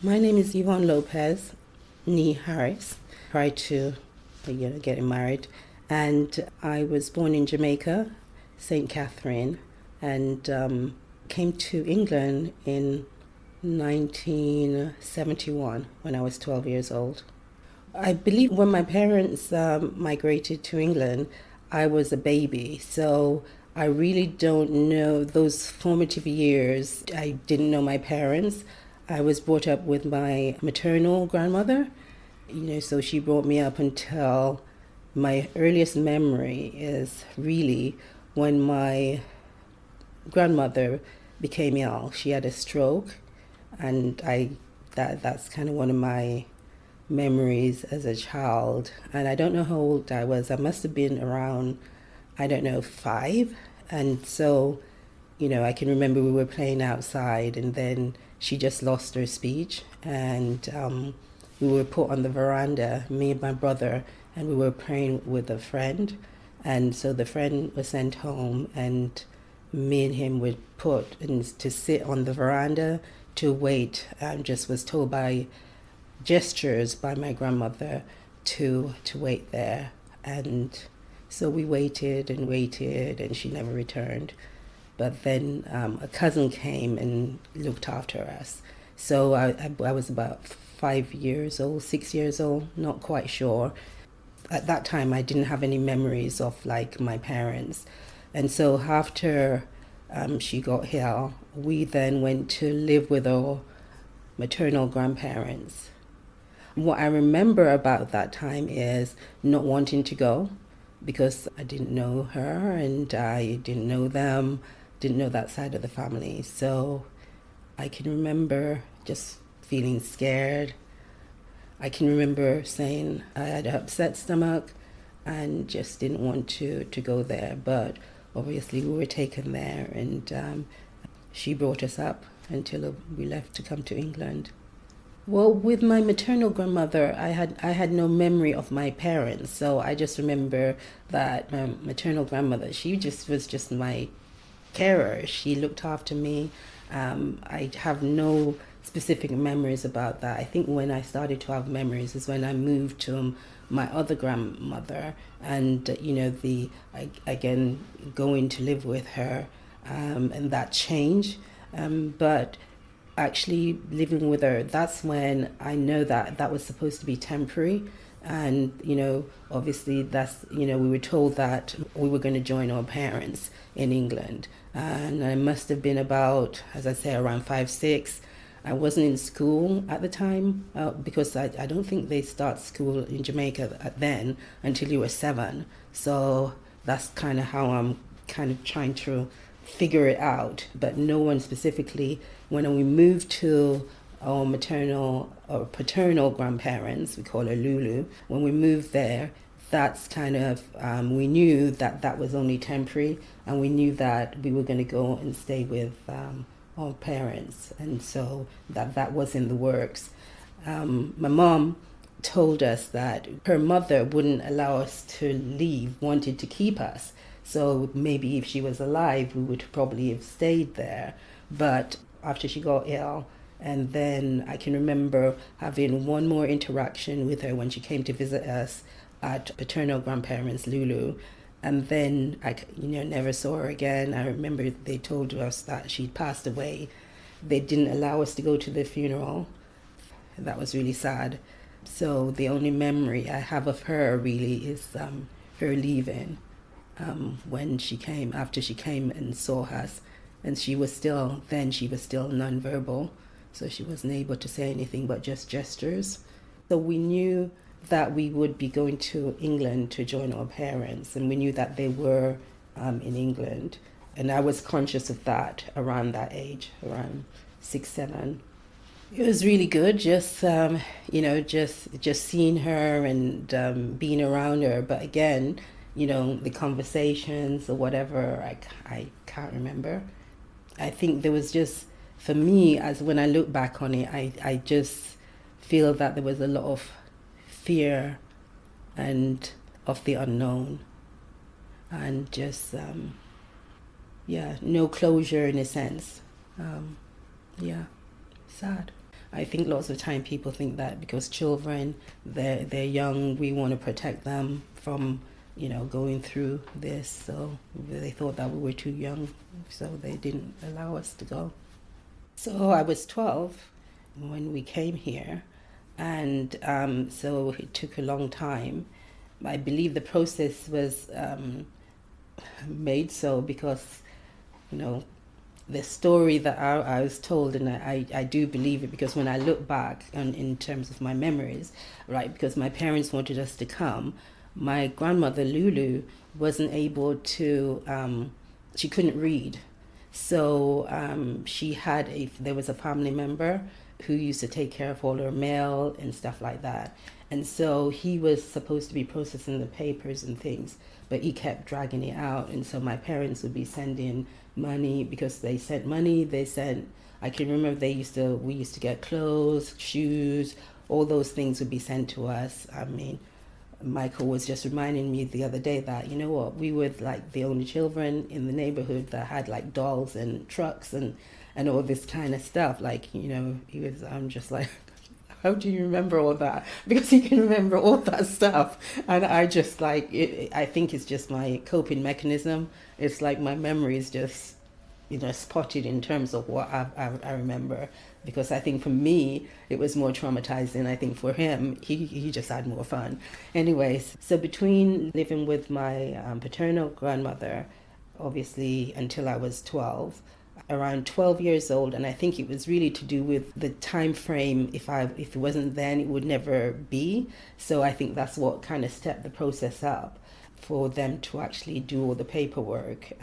My name is Yvonne Lopez, nee Harris, prior to getting married. And I was born in Jamaica, St. Catherine, and came to England in 1971 when I was 12 years old. I believe when my parents migrated to England, I was a baby. So I really don't know those formative years. I didn't know my parents. I was brought up with my maternal grandmother, so she brought me up until my earliest memory is really when my grandmother became ill. She had a stroke, and that's kind of one of my memories as a child. And I don't know how old I was. I must have been around, I don't know, 5. And so, I can remember we were playing outside, and then she just lost her speech, and we were put on the veranda, me and my brother, and we were praying with a friend. And so the friend was sent home, and me and him were put in, to sit on the veranda to wait. Just was told by gestures by my grandmother to wait there. And so we waited and waited, and she never returned. But then a cousin came and looked after us. So I was about 5 years old, 6 years old, not quite sure. At that time, I didn't have any memories of like my parents. And so after she got ill, we then went to live with our maternal grandparents. What I remember about that time is not wanting to go because I didn't know her and I didn't know them, didn't know that side of the family. So I can remember just feeling scared. I can remember saying I had an upset stomach and just didn't want to go there. But obviously we were taken there, and she brought us up until we left to come to England. Well, with my maternal grandmother, I had no memory of my parents, so I just remember that my maternal grandmother, she just was just my carer. She looked after me. I have no specific memories about that. I think when I started to have memories is when I moved to my other grandmother, and again going to live with her, and that change. But actually living with her, that's when I know that that was supposed to be temporary. And obviously we were told that we were going to join our parents in England, and I must have been about, as I say, around 5, 6. I wasn't in school at the time, because I don't think they start school in Jamaica then until you were 7. So that's kind of how I'm kind of trying to figure it out. But no one specifically. When we moved to our maternal or paternal grandparents, we call her Lulu, when we moved there, that's kind of, we knew that that was only temporary, and we knew that we were going to go and stay with our parents, and so that was in the works. My mom told us that her mother wouldn't allow us to leave, wanted to keep us. So maybe if she was alive, we would probably have stayed there. But after she got ill, and then I can remember having one more interaction with her when she came to visit us at paternal grandparents Lulu, and then I never saw her again. I remember they told us that she'd passed away. They didn't allow us to go to the funeral. That was really sad. So the only memory I have of her really is her leaving, when she came, after she came and saw us. And she was still nonverbal, so she wasn't able to say anything but just gestures. So we knew that we would be going to England to join our parents, and we knew that they were in England. And I was conscious of that around that age, around 6, 7. It was really good, just just seeing her and being around her. But again, the conversations or whatever, I can't remember. I think there was just, for me, as when I look back on it, I just feel that there was a lot of fear and of the unknown, and just no closure in a sense. Yeah, sad. I think lots of time people think that because children, they're young, we want to protect them from, going through this. So they thought that we were too young, so they didn't allow us to go. So I was 12 when we came here, and so it took a long time. I believe the process was made so because, you know, the story that I was told, and I do believe it, because when I look back in terms of my memories, right, because my parents wanted us to come, my grandmother Lulu wasn't able to, she couldn't read. So there was a family member who used to take care of all her mail and stuff like that. And so he was supposed to be processing the papers and things, but he kept dragging it out. And so my parents would be sending money, because they sent money. I can remember we used to get clothes, shoes, all those things would be sent to us. I mean, Michael was just reminding me the other day that, you know what, we were like the only children in the neighborhood that had like dolls and trucks and all this kind of stuff. Like, I'm just like, how do you remember all that? Because he can remember all that stuff. And I just like, I think it's just my coping mechanism. It's like my memory is just, spotted in terms of what I remember. Because I think for me, it was more traumatizing. I think for him, he just had more fun. Anyways, so between living with my paternal grandmother, obviously until I was 12, around 12 years old, and I think it was really to do with the time frame. If it wasn't then, it would never be. So I think that's what kind of stepped the process up for them to actually do all the paperwork.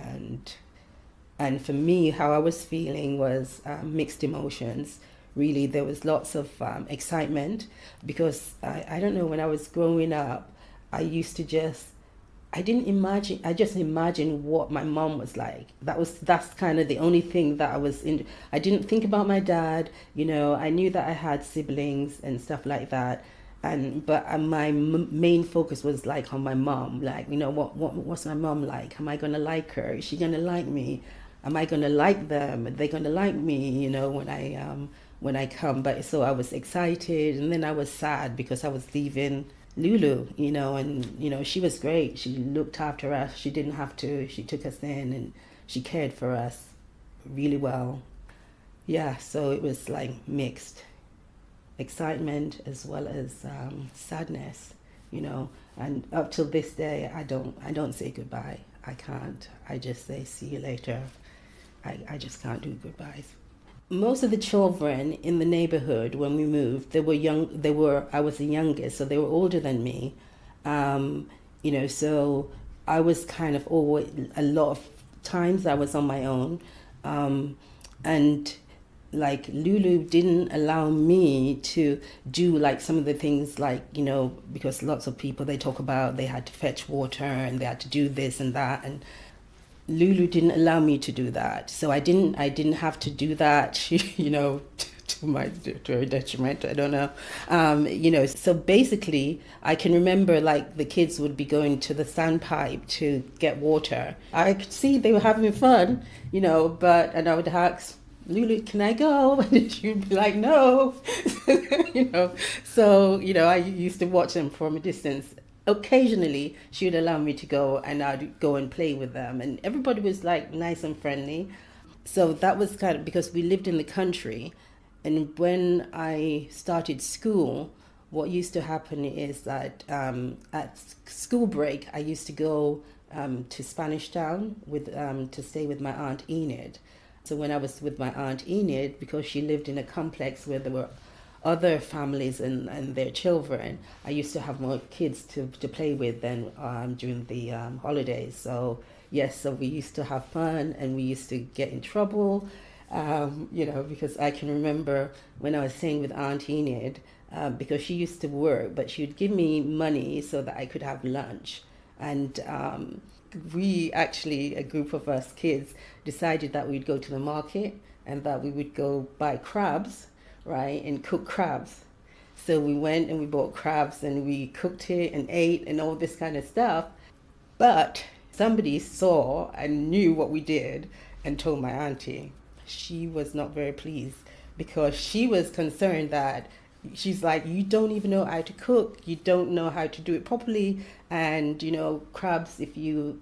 And for me, how I was feeling was mixed emotions. Really, there was lots of excitement, because I don't know, when I was growing up, I used to I just imagined what my mom was like. That's kind of the only thing that I didn't think about my dad. I knew that I had siblings and stuff like that. But my main focus was like on my mom. Like, what's my mom like? Am I going to like her? Is she going to like me? Am I going to like them? Are they going to like me, when I come? But so I was excited, and then I was sad because I was leaving Lulu, and she was great. She looked after us. She didn't have to. She took us in and she cared for us really well. Yeah, so it was like mixed excitement as well as sadness, And up till this day, I don't say goodbye. I can't. I just say see you later. I just can't do goodbyes. Most of the children in the neighborhood when we moved, they were young. I was the youngest, so they were older than me. So I was kind of always, a lot of times I was on my own, and like Lulu didn't allow me to do like some of the things, like, because lots of people, they talk about they had to fetch water and they had to do this and that, and Lulu didn't allow me to do that. So I didn't have to do that, to her detriment. I don't know. So basically I can remember like the kids would be going to the sandpipe to get water. I could see they were having fun, and I would ask Lulu, can I go? And she'd be like, no. So, I used to watch them from a distance. Occasionally she would allow me to go, and I'd go and play with them, and everybody was like nice and friendly. So that was kind of because we lived in the country. And when I started school, what used to happen is that at school break I used to go to Spanish Town to stay with my aunt Enid. So when I was with my aunt Enid, because she lived in a complex where there were other families and their children, I used to have more kids to play with than during the holidays. So yes, so we used to have fun, and we used to get in trouble, because I can remember when I was staying with Aunt Enid, because she used to work, but she would give me money so that I could have lunch. And we actually, a group of us kids, decided that we'd go to the market and that we would go buy crabs, right, and cook crabs. So we went and we bought crabs and we cooked it and ate and all this kind of stuff. But somebody saw and knew what we did and told my auntie. She was not very pleased because she was concerned that she's like, you don't even know how to cook, you don't know how to do it properly, and crabs, if you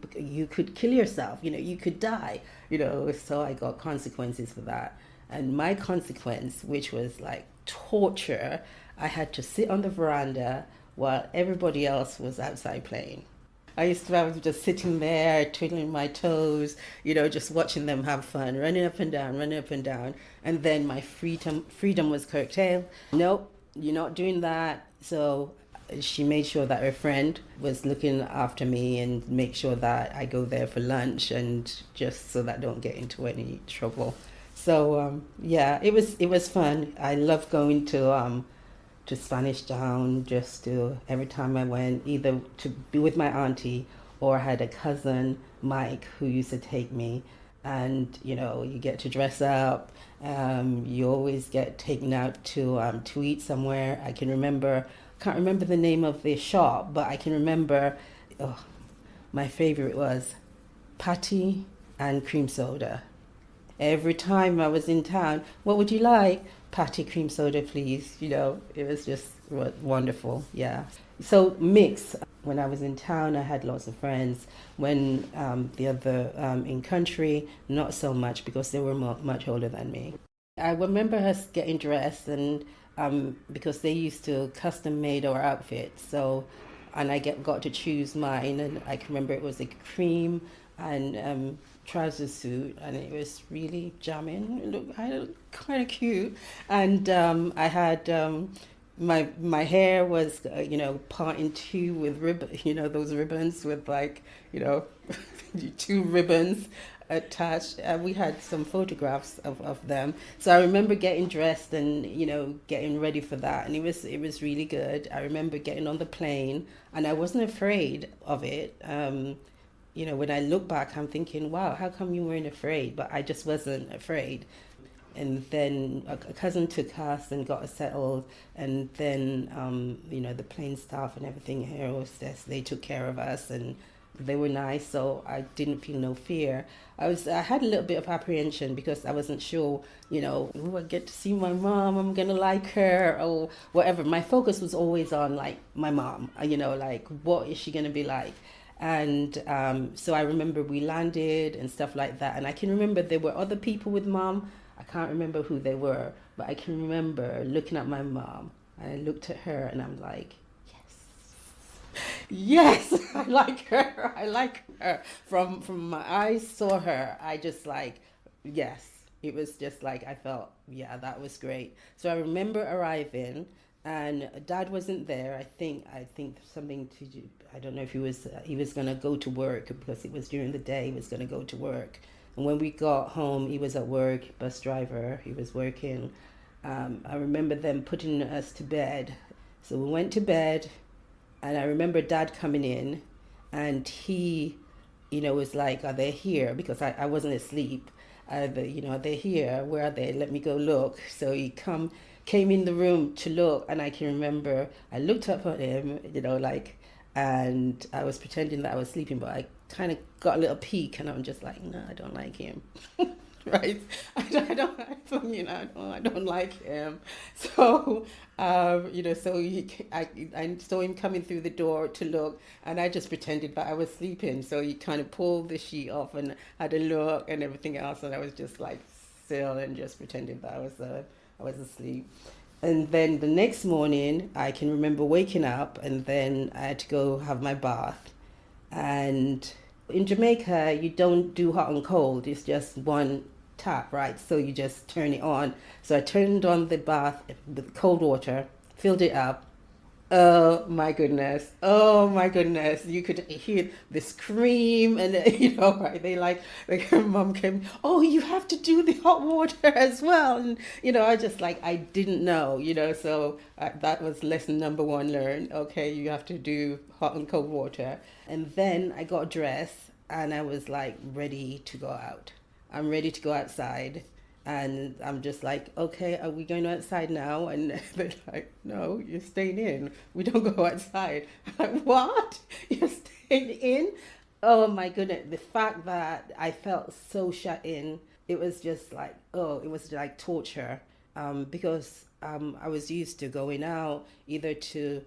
could kill yourself, you could die, so I got consequences for that. And my consequence, which was like torture, I had to sit on the veranda while everybody else was outside playing. I used to have just sitting there, twiddling my toes, just watching them have fun, running up and down, running up and down. And then my freedom was curtailed. Nope, you're not doing that. So she made sure that her friend was looking after me and make sure that I go there for lunch, and just so that I don't get into any trouble. So yeah, it was fun. I love going to Spanish Town, just to every time I went, either to be with my auntie, or I had a cousin, Mike, who used to take me. And you get to dress up. You always get taken out to eat somewhere. Can't remember the name of the shop, but I can remember. Oh, my favorite was patty and cream soda. Every time I was in town, what would you like? Patty, cream soda, please. It was just wonderful. Yeah. So mix. When I was in town, I had lots of friends. When the other in country, not so much, because they were much older than me. I remember us getting dressed, and because they used to custom made our outfits. So, and got to choose mine, and I can remember it was a cream and trouser suit, and it was really jamming. I looked kind of cute, and I had my hair was part in two with ribbon, those ribbons with like two ribbons attached. We had some photographs of them, so I remember getting dressed and getting ready for that, and it was really good. I remember getting on the plane, and I wasn't afraid of it. When I look back, I'm thinking, wow, how come you weren't afraid? But I just wasn't afraid. And then a cousin took us and got us settled, and then the plane staff and everything, air hostess, they took care of us, and they were nice, so I didn't feel no fear. I had a little bit of apprehension because I wasn't sure, I get to see my mom, I'm gonna like her or whatever. My focus was always on like my mom, like what is she gonna be like? And so I remember we landed and stuff like that, and I can remember there were other people with mom. I can't remember who they were, but I can remember looking at my mom, and I looked at her, and I'm like, yes, I like her. I like her. From my eyes saw her. I just like, yes. It was just like I felt, yeah, that was great. So I remember arriving, and Dad wasn't there. I think something to do. I don't know if he was gonna go to work, because it was during the day. He was gonna go to work, and when we got home, he was at work, bus driver. He was working. I remember them putting us to bed. So we went to bed, and I remember Dad coming in, and he, was like, "Are they here?" Because I wasn't asleep. Are they here? Where are they? Let me go look. So he came in the room to look, and I can remember I looked up at him, and I was pretending that I was sleeping, but I kind of got a little peek, and I'm just like, no, I don't like him. Right? I don't like him. So, I saw him coming through the door to look, and I just pretended that I was sleeping. So he kind of pulled the sheet off and had a look and everything else, and I was just like still and just pretending that I was asleep. And then the next morning, I can remember waking up, and then I had to go have my bath. And in Jamaica, you don't do hot and cold. It's just one tap, right? So you just turn it on. So I turned on the bath with cold water, filled it up. Oh my goodness. Oh my goodness. You could hear the scream, and right, her mom came, "Oh, you have to do the hot water as well." And I just like, I didn't know, so that was lesson number one learned. Okay, you have to do hot and cold water. And then I got dressed, and I was like ready to go out. I'm ready to go outside. And I'm just like, okay, are we going outside now? And they're like, no, you're staying in. We don't go outside. I'm like, what? You're staying in? Oh my goodness. The fact that I felt so shut in, it was just like, oh, it was like torture. because I was used to going out either to,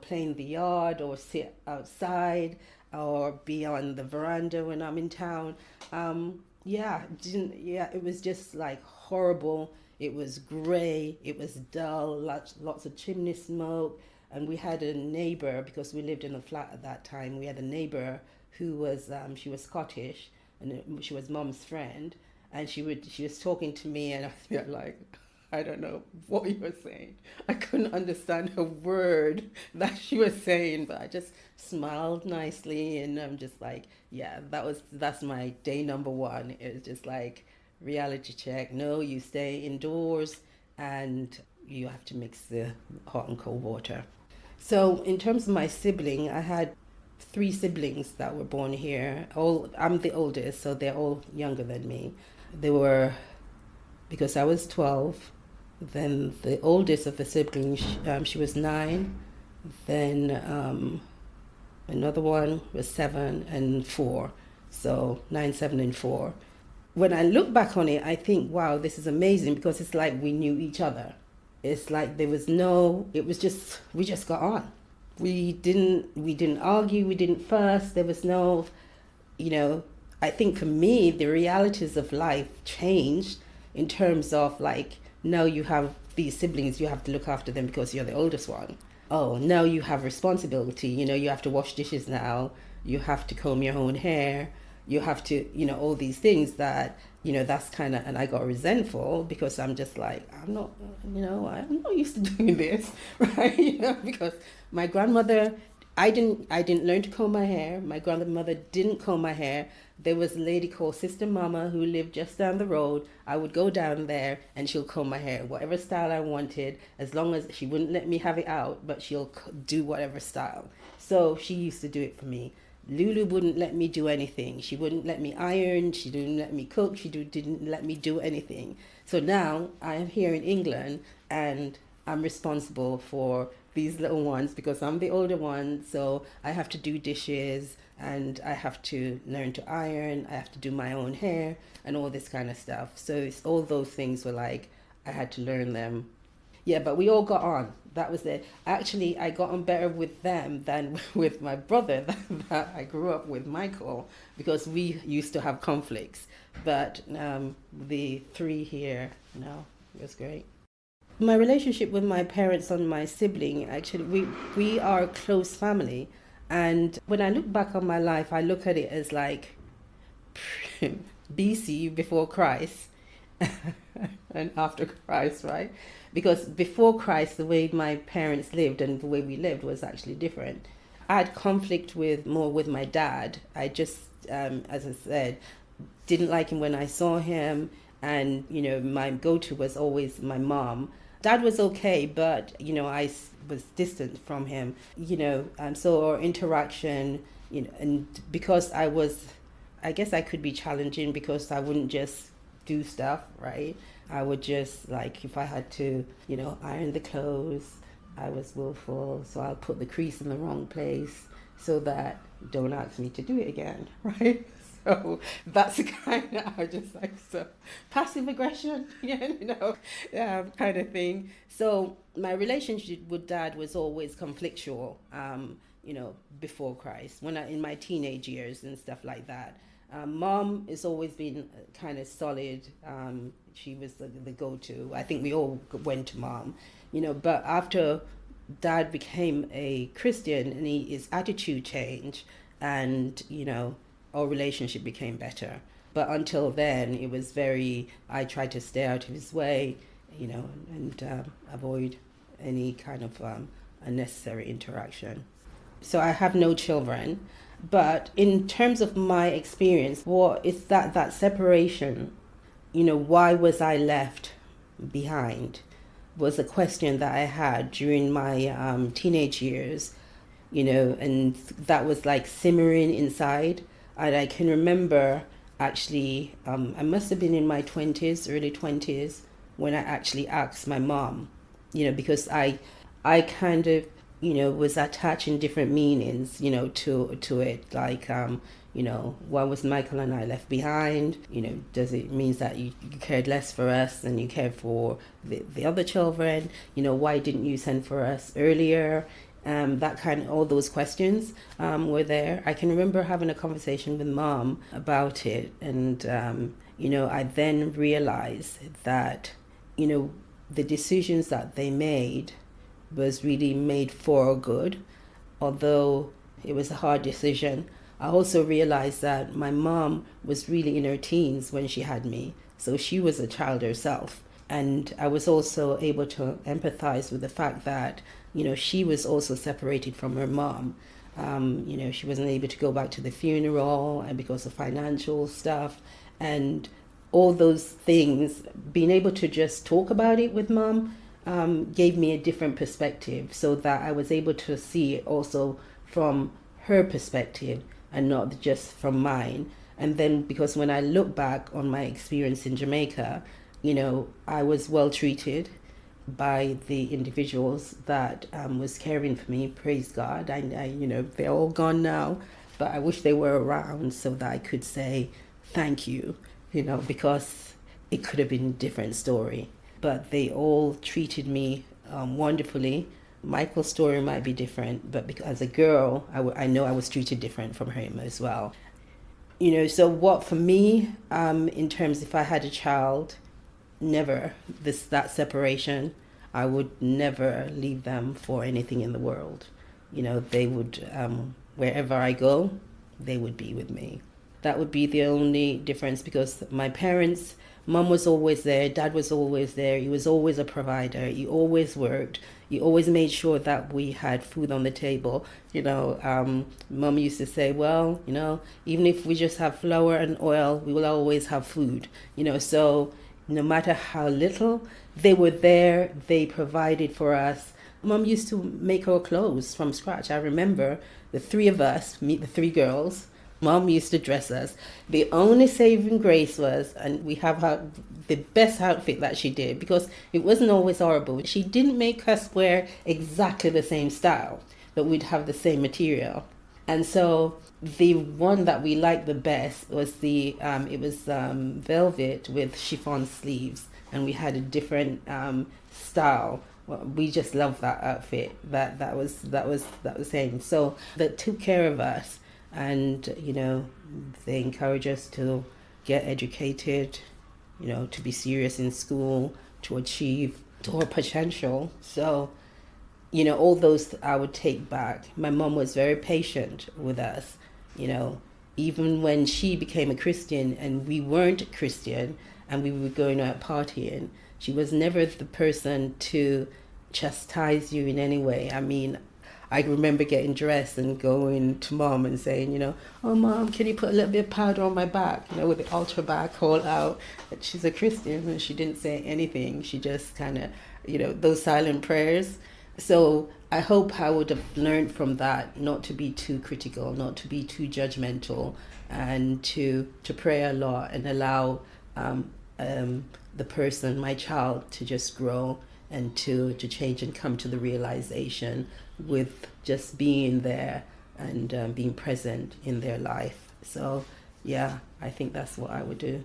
play in the yard or sit outside or be on the veranda when I'm in town. It was just like horrible. It was grey, it was dull, lots of chimney smoke. And we had a neighbor, because we lived in a flat at that time, we had a neighbor who was, she was Scottish, and she was mom's friend. And she was talking to me, and I was like, I don't know what you were saying. I couldn't understand a word that she was saying, but I just smiled nicely, and I'm just like, yeah, that's my day number one. It was just like reality check. No, you stay indoors, and you have to mix the hot and cold water. So in terms of my sibling, I had three siblings that were born here. I'm the oldest, so they're all younger than me. They were, because I was 12, then the oldest of the siblings, she was 9. Then another one was 7 and 4. So 9, 7, and 4. When I look back on it, I think, wow, this is amazing, because it's like we knew each other. It's like there was no, it was just, we just got on. We didn't argue, we didn't fuss. There was no, I think for me, the realities of life changed in terms of like, now you have these siblings, you have to look after them because you're the oldest one. Oh, now you have responsibility. You have to wash dishes now. You have to comb your own hair. You have to, all these things that, that's kind of, and I got resentful because I'm just like, I'm not used to doing this, right? Because my grandmother, I didn't learn to comb my hair. My grandmother didn't comb my hair. There was a lady called Sister Mama who lived just down the road. I would go down there and she'll comb my hair, whatever style I wanted, as long as she wouldn't let me have it out, but she'll do whatever style. So she used to do it for me. Lulu wouldn't let me do anything. She wouldn't let me iron. She didn't let me cook. She didn't let me do anything. So now I am here in England and I'm responsible for these little ones because I'm the older one. So I have to do dishes and I have to learn to iron. I have to do my own hair and all this kind of stuff. So it's all those things were like, I had to learn them. Yeah, but we all got on. That was it. Actually, I got on better with them than with my brother that I grew up with, Michael, because we used to have conflicts. But the three here, it was great. My relationship with my parents and my sibling, actually, we are a close family. And when I look back on my life, I look at it as like BC, before Christ, and after Christ, right? Because before Christ, the way my parents lived and the way we lived was actually different. I had conflict more with my dad. I just, as I said, didn't like him when I saw him. And, my go-to was always my mom. Dad was okay, but, I was distant from him, so our interaction, and because I guess I could be challenging because I wouldn't just do stuff, right? I would just, like, if I had to, iron the clothes, I was willful, so I'll put the crease in the wrong place so that don't ask me to do it again, right? So that's the kind of, I just like, so passive aggression, kind of thing. So my relationship with dad was always conflictual, before Christ, in my teenage years and stuff like that. Mom has always been kind of solid. She was the go-to. I think we all went to mom, but after dad became a Christian and his attitude changed and, our relationship became better. But until then, it was I tried to stay out of his way, and avoid any kind of unnecessary interaction. So I have no children, but in terms of my experience, what is that separation, why was I left behind, was a question that I had during my teenage years, and that was like simmering inside. And I can remember actually, I must have been in my 20s, early 20s, when I actually asked my mom, because I kind of was attaching different meanings, to it. Like, why was Michael and I left behind? Does it mean that you cared less for us than you cared for the other children? Why didn't you send for us earlier? That kind of, all those questions were there. I can remember having a conversation with Mom about it, and I then realized that the decisions that they made was really made for good, although it was a hard decision. I also realized that my mom was really in her teens when she had me, so she was a child herself. And I was also able to empathize with the fact that, she was also separated from her mom. She wasn't able to go back to the funeral, and because of financial stuff and all those things, being able to just talk about it with Mom gave me a different perspective, so that I was able to see it also from her perspective and not just from mine. And then, because when I look back on my experience in Jamaica, I was well treated by the individuals that was caring for me. Praise God. I they're all gone now, but I wish they were around so that I could say thank you, because it could have been a different story. But they all treated me wonderfully. Michael's story might be different, but because as a girl, I know I was treated different from him as well. So what for me, in terms, if I had a child, never that separation. I would never leave them for anything in the world. They would, wherever I go, they would be with me. That would be the only difference, because my parents, Mom was always there, Dad was always there. He was always a provider. He always worked. He always made sure that we had food on the table. Mom used to say, well, even if we just have flour and oil, we will always have food. So no matter how little, they were there. They provided for us. Mom used to make our clothes from scratch. I remember the three of us, the three girls. Mom used to dress us. The only saving grace was, and we have the best outfit that she did, because it wasn't always horrible. She didn't make us wear exactly the same style, but we'd have the same material. And so the one that we liked the best was velvet with chiffon sleeves, and we had a different style. Well, we just loved that outfit. That was saying. So that took care of us. And, they encourage us to get educated, to be serious in school, to achieve to our potential. So, all those I would take back. My mom was very patient with us, even when she became a Christian and we weren't Christian and we were going out partying. She was never the person to chastise you in any way. I mean, I remember getting dressed and going to Mom and saying, oh, Mom, can you put a little bit of powder on my back, with the ultra back all out. She's a Christian and she didn't say anything. She just kind of, those silent prayers. So I hope I would have learned from that not to be too critical, not to be too judgmental, and to pray a lot and allow the person, my child, to just grow and to change and come to the realization with just being there and being present in their life. So, yeah, I think that's what I would do.